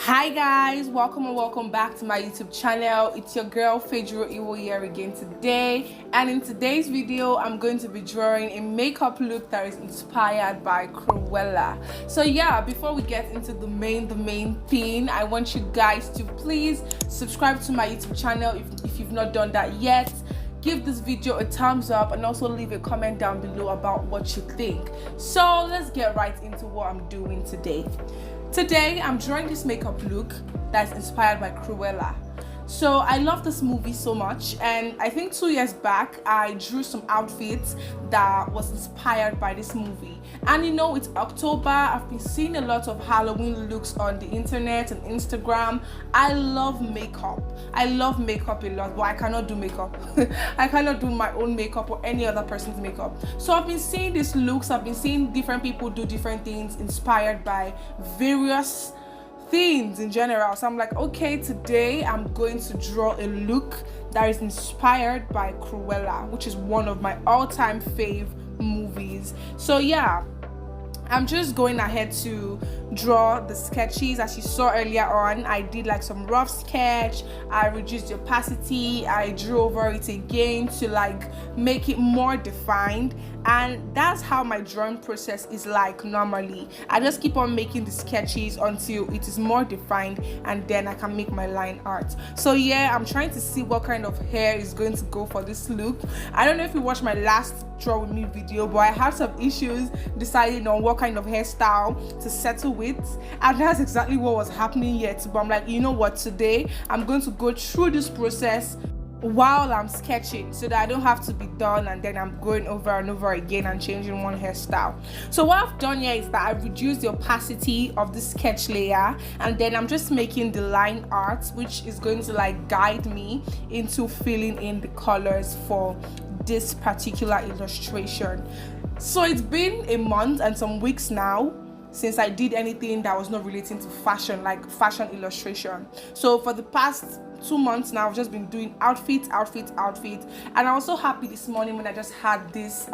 Hi guys, welcome and welcome back to my YouTube channel. It's your girl Fejiro here again today, and in today's video I'm going to be drawing a makeup look that is inspired by Cruella. So yeah, before we get into the main thing, I want you guys to please subscribe to my YouTube channel if you've not done that yet. Give this video a thumbs up and also leave a comment down below about what you think. So let's get right into what I'm doing today. Today, I'm drawing this makeup look that's inspired by Cruella. So I love this movie so much, and I think 2 years back, I drew some outfits that was inspired by this movie. And you know, it's October. I've been seeing a lot of Halloween looks on the internet and Instagram. I love makeup. I love makeup a lot, but I cannot do makeup. I cannot do my own makeup or any other person's makeup. So I've been seeing these looks. I've been seeing different people do different things inspired by various things in general. So I'm like, okay, today I'm going to draw a look that is inspired by Cruella, which is one of my all-time fave movies. So yeah, I'm just going ahead to draw the sketches. As you saw earlier on, I did like some rough sketch. I reduced the opacity. I drew over it again to like make it more defined, and that's how my drawing process is like normally. I just keep on making the sketches until it is more defined, and then I can make my line art. So yeah, I'm trying to see what kind of hair is going to go for this look. I don't know if you watched my last draw with me video, but I had some issues deciding on what kind of hairstyle to settle with, and that's exactly what was happening yet. But I'm like, you know what, today I'm going to go through this process while I'm sketching so that I don't have to be done and then I'm going over and over again and changing one hairstyle. So what I've done here is that I've reduced the opacity of the sketch layer, and then I'm just making the line art, which is going to like guide me into filling in the colors for this particular illustration. So it's been a month and some weeks now since I did anything that was not relating to fashion, like fashion illustration. So for the past 2 months now, I've just been doing outfits, and I'm also happy this morning when I just had this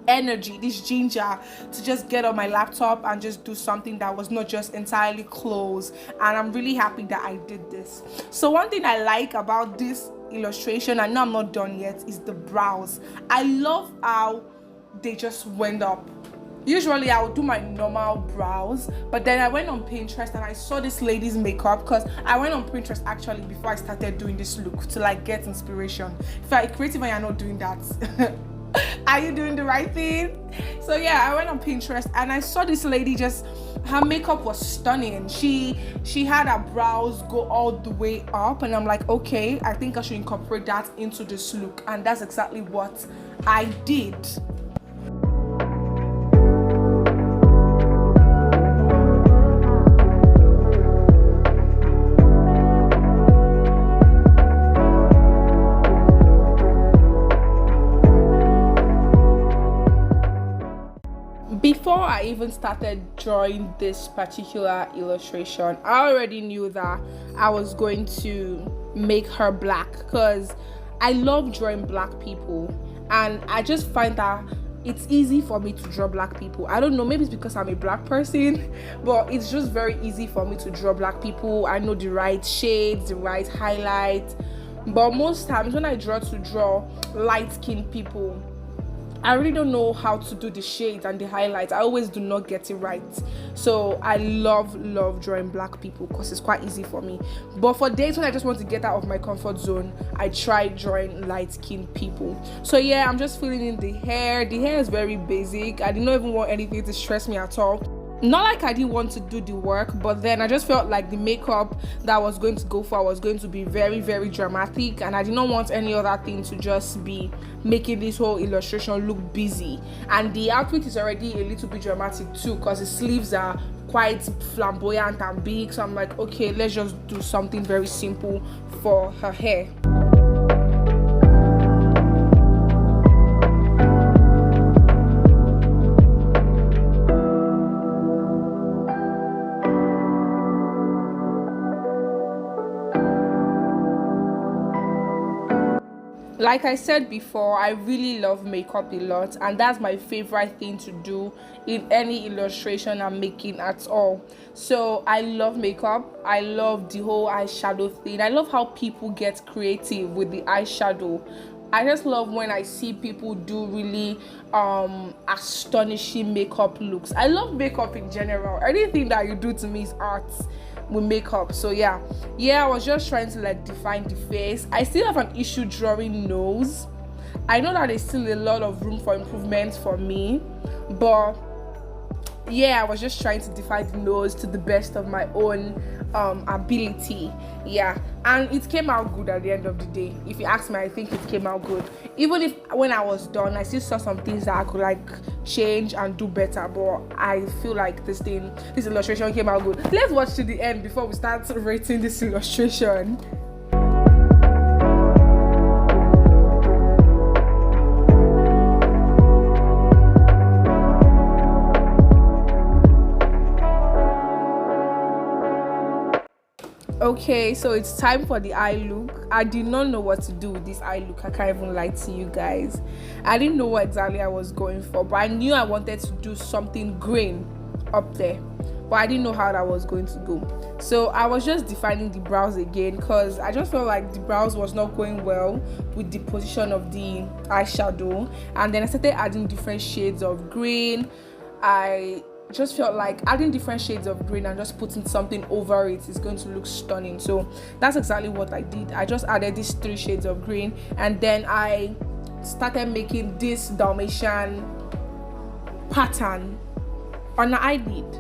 energy, this ginger to just get on my laptop and just do something that was not just entirely clothes, and I'm really happy that I did this. So one thing I like about this illustration, I know I'm not done yet, is the brows. I love how they just went up. Usually I would do my normal brows, but then I went on Pinterest and I saw this lady's makeup, because I went on Pinterest actually before I started doing this look to like get inspiration. If you're creative and you're not doing that, are you doing the right thing? So yeah, I went on Pinterest and I saw this lady, just her makeup was stunning. She had her brows go all the way up, and I'm like, okay, I think I should incorporate that into this look, and that's exactly what I did. Before I even started drawing this particular illustration, I already knew that I was going to make her black, because I love drawing black people, and I just find that it's easy for me to draw black people. I don't know, maybe it's because I'm a black person, but it's just very easy for me to draw black people. I know the right shades, the right highlight, but most times when I draw light-skinned people, I really don't know how to do the shades and the highlights. I always do not get it right. So I love drawing black people because it's quite easy for me. But for days when I just want to get out of my comfort zone, I try drawing light-skinned people. So yeah, I'm just filling in the hair. The hair is very basic. I did not even want anything to stress me at all. Not like I didn't want to do the work, but then I just felt like the makeup that I was going to go for was going to be very dramatic, and I did not want any other thing to just be making this whole illustration look busy. And the outfit is already a little bit dramatic too, because the sleeves are quite flamboyant and big. So I'm like, okay, let's just do something very simple for her hair. Like I said before, I really love makeup a lot, and that's my favorite thing to do in any illustration I'm making at all. So I love makeup. I love the whole eyeshadow thing. I love how people get creative with the eyeshadow. I just love when I see people do really astonishing makeup looks. I love makeup in general. Anything that you do to me is art with makeup. So yeah, I was just trying to like define the face. I still have an issue drawing nose. I know that there's still a lot of room for improvement for me, but yeah, I was just trying to define the nose to the best of my own ability. Yeah, and it came out good at the end of the day. If you ask me, I think it came out good. Even if when I was done, I still saw some things that I could like change and do better, but I feel like this illustration came out good. Let's watch to the end before we start rating this illustration. Okay, so it's time for the eye look. I did not know what to do with this eye look. I can't even lie to you guys. I didn't know what exactly I was going for, but I knew I wanted to do something green up there, but I didn't know how that was going to go. So I was just defining the brows again because I just felt like the brows was not going well with the position of the eyeshadow, and then I started adding different shades of green. I just felt like adding different shades of green and just putting something over it is going to look stunning. So that's exactly what I did. I just added these 3 shades of green, and then I started making this Dalmatian pattern on the eyelid.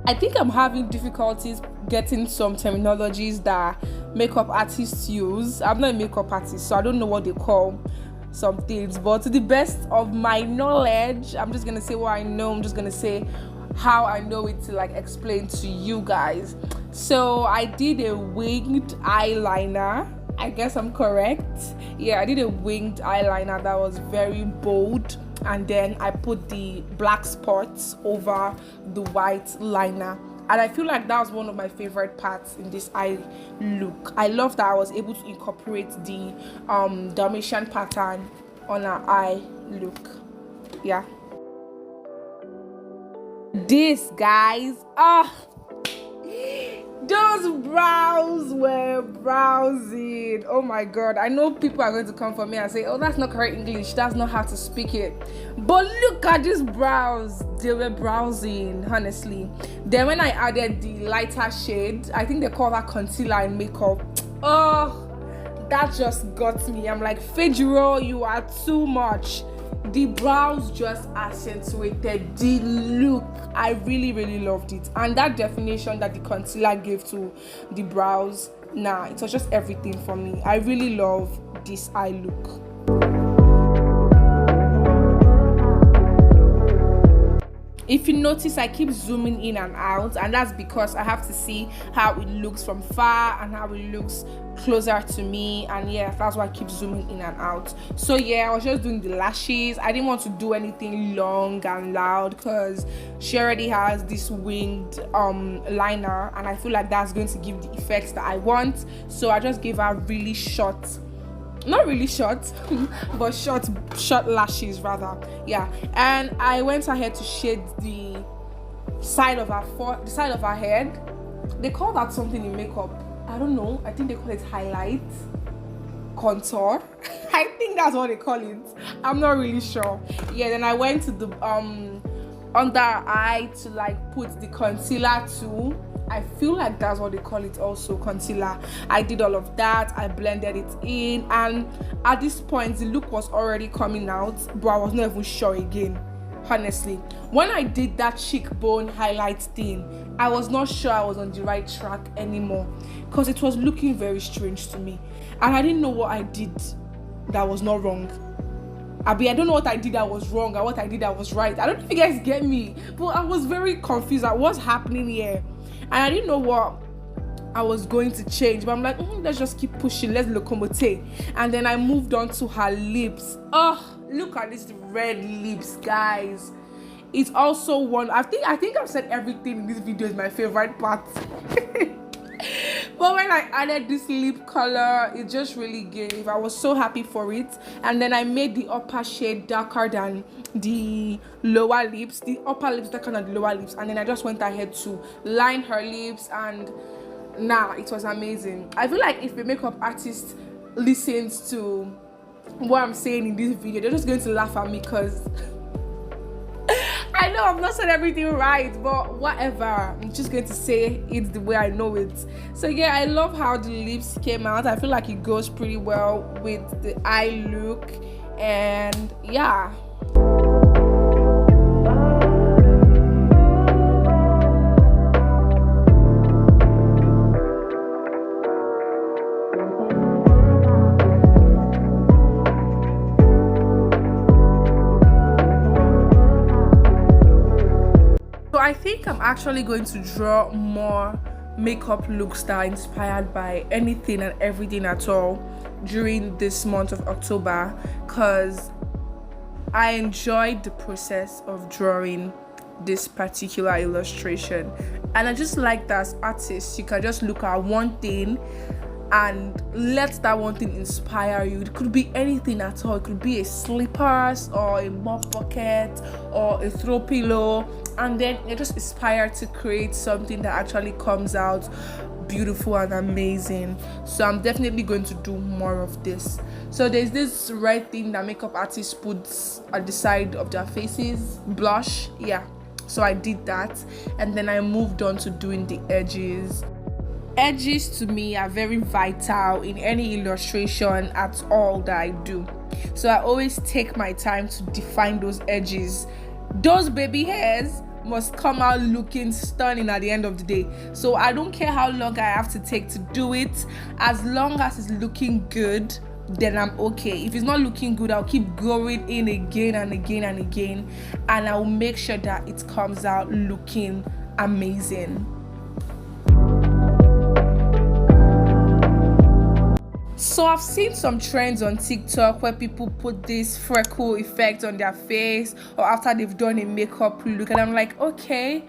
I think I'm having difficulties getting some terminologies that makeup artists use. I'm not a makeup artist, so I don't know what they call some things, but to the best of my knowledge, I'm just gonna say what I know. I'm just gonna say how I know it to like explain to you guys. So I did a winged eyeliner. I guess I'm correct. Yeah, I did a winged eyeliner that was very bold, and then I put the black spots over the white liner. And I feel like that was one of my favorite parts in this eye look. I love that I was able to incorporate the Dalmatian pattern on our eye look. Yeah. This, guys, those brows were browsing. Oh my god, I know people are going to come for me and say, oh, that's not correct English, that's not how to speak it, but look at these brows. They were browsing, honestly. Then when I added the lighter shade, I think they call that concealer in makeup, oh, that just got me. I'm like, Fejiro, you are too much. The brows just accentuated the look. I really loved it, and that definition that the concealer gave to the brows, it was just everything for me. I really love this eye look. If you notice, I keep zooming in and out, and that's because I have to see how it looks from far and how it looks closer to me, and yeah, that's why I keep zooming in and out. So yeah, I was just doing the lashes. I didn't want to do anything long and loud because she already has this winged liner, and I feel like that's going to give the effects that I want. So I just gave her really short, not really short but short lashes rather. Yeah, and I went ahead to shade the side of her head. They call that something in makeup, I don't know, I think they call it highlight, contour. I think that's what they call it, I'm not really sure. Yeah, then I went to the under her eye to like put the concealer too. I feel like that's what they call it also, concealer. I did all of that. I blended it in, and at this point the look was already coming out, but I was not even sure again, honestly. When I did that cheekbone highlight thing, I was not sure I was on the right track anymore because it was looking very strange to me, and I didn't know what I did that was not wrong. I don't know what I did that was wrong and what I did that was right. I don't know if you guys get me, but I was very confused at what's happening here, and I didn't know what I was going to change. But I'm like, let's just keep pushing, let's locomote. And then I moved on to her lips. Oh, look at these red lips, guys. It's also one. I think I've said everything in this video is my favorite part. But when I added this lip color, it just really gave. I was so happy for it. And then I made the upper shade darker than the lower lips, the upper lips darker than the lower lips. And then I just went ahead to line her lips, and it was amazing. I feel like if a makeup artist listens to what I'm saying in this video, they're just going to laugh at me, because I know I've not said everything right, but whatever. I'm just going to say it the way I know it. So yeah, I love how the lips came out. I feel like it goes pretty well with the eye look, and yeah. I think I'm actually going to draw more makeup looks that are inspired by anything and everything at all during this month of October, because I enjoyed the process of drawing this particular illustration, and I just like that as artists you can just look at one thing and let that one thing inspire you. It could be anything at all. It could be a slippers or a mop bucket or a throw pillow, and then you're just inspired to create something that actually comes out beautiful and amazing. So I'm definitely going to do more of this. So there's this red thing that makeup artists put at the side of their faces, blush, yeah. So I did that, and then I moved on to doing the edges. Edges to me are very vital in any illustration at all that I do. So I always take my time to define those edges. Those baby hairs must come out looking stunning at the end of the day. So I don't care how long I have to take to do it. As long as it's looking good, then I'm okay. If it's not looking good, I'll keep going in again and again and again, and I'll make sure that it comes out looking amazing. So I've seen some trends on TikTok where people put this freckle effect on their face or after they've done a makeup look, and I'm like, okay,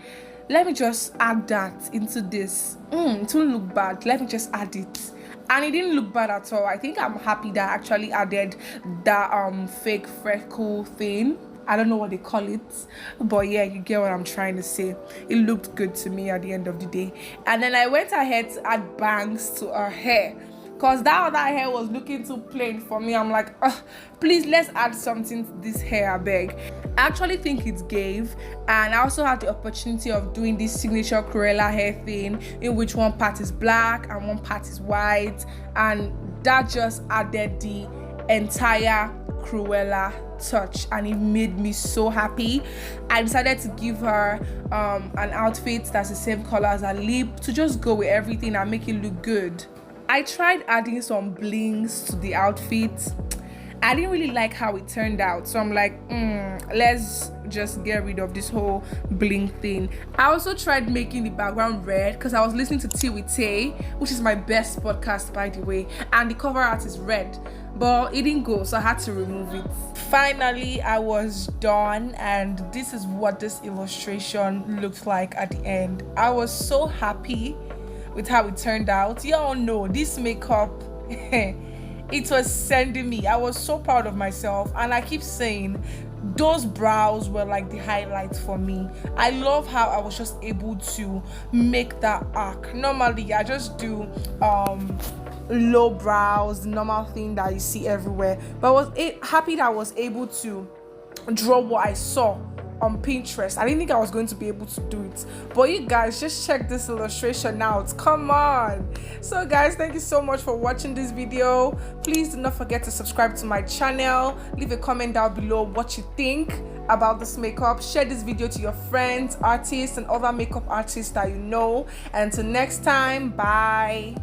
let me just add that into this. It won't look bad. Let me just add it. And it didn't look bad at all. I think I'm happy that I actually added that fake freckle thing. I don't know what they call it, but yeah, you get what I'm trying to say. It looked good to me at the end of the day. And then I went ahead to add bangs to her hair, because that other hair was looking too plain for me. I'm like, please, let's add something to this hair, I beg. I actually think it gave, and I also had the opportunity of doing this signature Cruella hair thing, in which one part is black and one part is white, and that just added the entire Cruella touch, and it made me so happy. I decided to give her an outfit that's the same color as her lip, to just go with everything and make it look good. I tried adding some blings to the outfit. I didn't really like how it turned out, so I'm like, let's just get rid of this whole bling thing. I also tried making the background red because I was listening to Tea with Tay, which is my best podcast, by the way, and the cover art is red, but it didn't go, so I had to remove it. Finally, I was done, and this is what this illustration looked like at the end. I was so happy with how it turned out. Y'all know this makeup it was sending me. I was so proud of myself, and I keep saying those brows were like the highlights for me. I love how I was just able to make that arc. Normally I just do low brows, the normal thing that you see everywhere, but I was happy that I was able to draw what I saw on Pinterest. I didn't think I was going to be able to do it, but you guys just check this illustration out. Come on. So guys, thank you so much for watching this video. Please do not forget to subscribe to my channel. Leave a comment down below what you think about this makeup. Share this video to your friends, artists, and other makeup artists that you know. And until next time, bye.